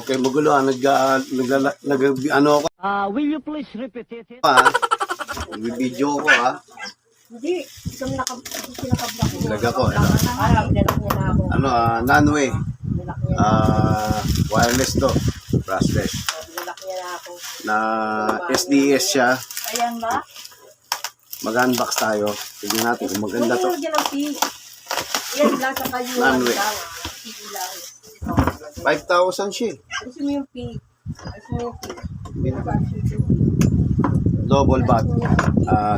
Okay, magulo ano ako Will you please repeat it? video ko Hindi, ikaw nakablock ko. Ilaga ko. Nilak niya na ako. Nanway. Nilak niya na ako. Wireless to. Brushless. Nilak niya na ako. Na SDS siya. Ayan ba? Mag-unbox tayo. Tignan natin kung maganda to. Huwag mo ng fee. Yan lang sa kayo. Nanway. Fee lang. 5,000 siya. Alisin mo yung fee. Alisin mo yung fee. Double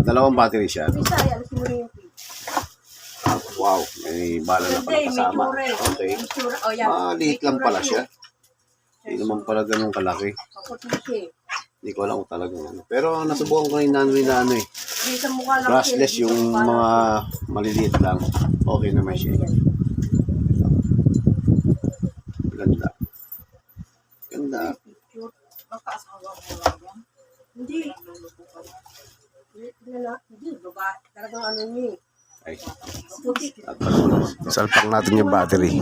dalawang battery siya. Bisa, alisin mo yung fee. Wow, may bala na pala kasama. Okay. Oh, yan. Maliit lang pala siya. Hindi naman pala ganun kalaki. Kaputi siya eh. Hindi ko alam kung talagang ano. Pero nasubukan ko yung Nanway na ano eh. Di sa mukha lang. Brushless yung mga maliliit lang. Okay naman siya. Ganda. Ganda. Baka asawa mo lang yan. Hindi. Hindi, baba. Talagang ano niya eh. Ay. Puti. Salpak natin yung battery.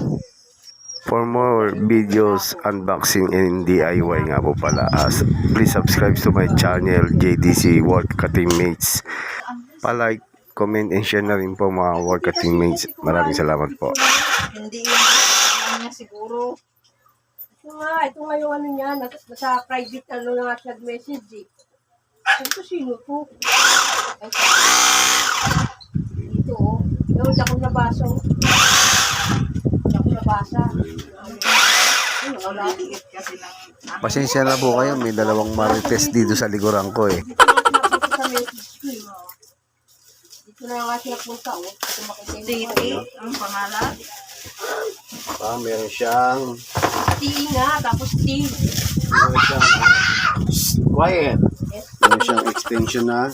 For more videos, unboxing and DIY nga po pala, please subscribe to my channel, JDC Work Cutting Mates. Pa-like, comment, and share na rin po mga Work Cutting Mates. Maraming salamat po. Hindi yun. Niya siguro. Ito nga yung ano niya, nasa private ano na nga message eh. Ito sino to? Ay, dito oh. Hindi ako nabasa. Hindi ako nabasa. Pasensya na po kayo, may dalawang marites dito sa likuran ko eh. Dito na napunta sa message ko eh. Dito na nga siya punta oh. Titi, ang pangalan? Meron siyang T nga, tapos T. meron siyang quiet. Meron siyang extension na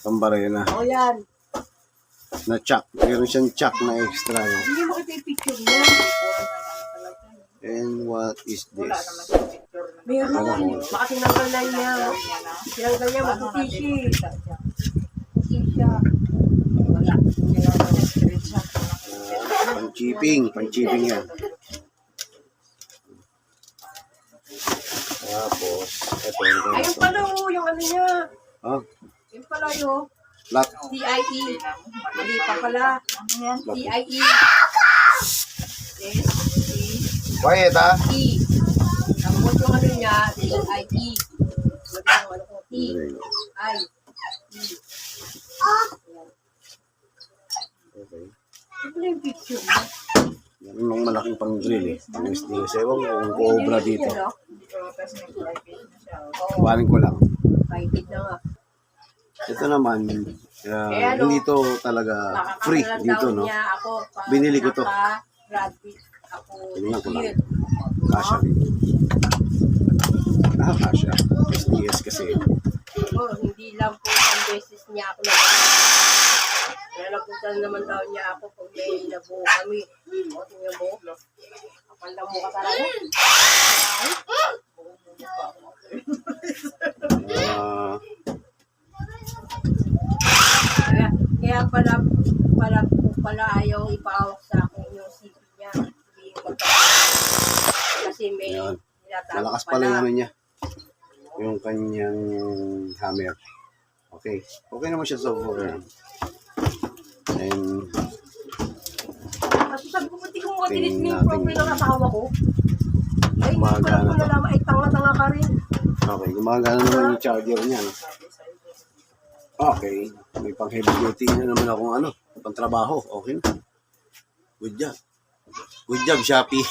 tambarena O yan. na chuck. Meron siyang chuck na extra. No? Hindi mo kita yung picture niya. And what is this? Meron. Baka tinanggal na niya. Tinanggal niya, mabuti siya. Mabuti siya. Wala. Pan-chipping yan. Tapos, ito yung Ayun pala oh, yung ano niya. Ayun pala yun. Flat. TIE. Mali pa pala. TIE. S, Quiet ha? T. Tapos yung ano niya, TIE. Ano ko, T. I. E. Okay. Ito na yung picture niya. Yan yung malaking pang-drill eh. Pang-SDS. Ewan ko kung cobra dito. Kuhanin ko lang. Private na nga. Ito naman, hindi to talaga free dito, no? Binili ko to. Tingnan ko lang. Kasha rin. Kasha. SDS kasi. Hindi lang po ang beses niya ako na. Kaya napuntan naman daw niya ako pag may labo kami. O, tingnan mo. Kapanda mo ka talaga. Kaya pala ayaw ipahawak sa akin yung CP niya. Hindi yung kasi may Malakas pala yung ano niya. Yung kanyang hammer. Okay. Okay naman siya so far. And kasi sabi ko, pati kung matilis mo yung profile ng asawa ko. Ay, hindi ko Gumagana to. nalaman. Ay, tanga-tanga ka rin. Okay, gumagana naman yung charger niya. No? Okay. May pang heavy duty na naman akong pang trabaho. Okay na. Good job. Good job, Shopee.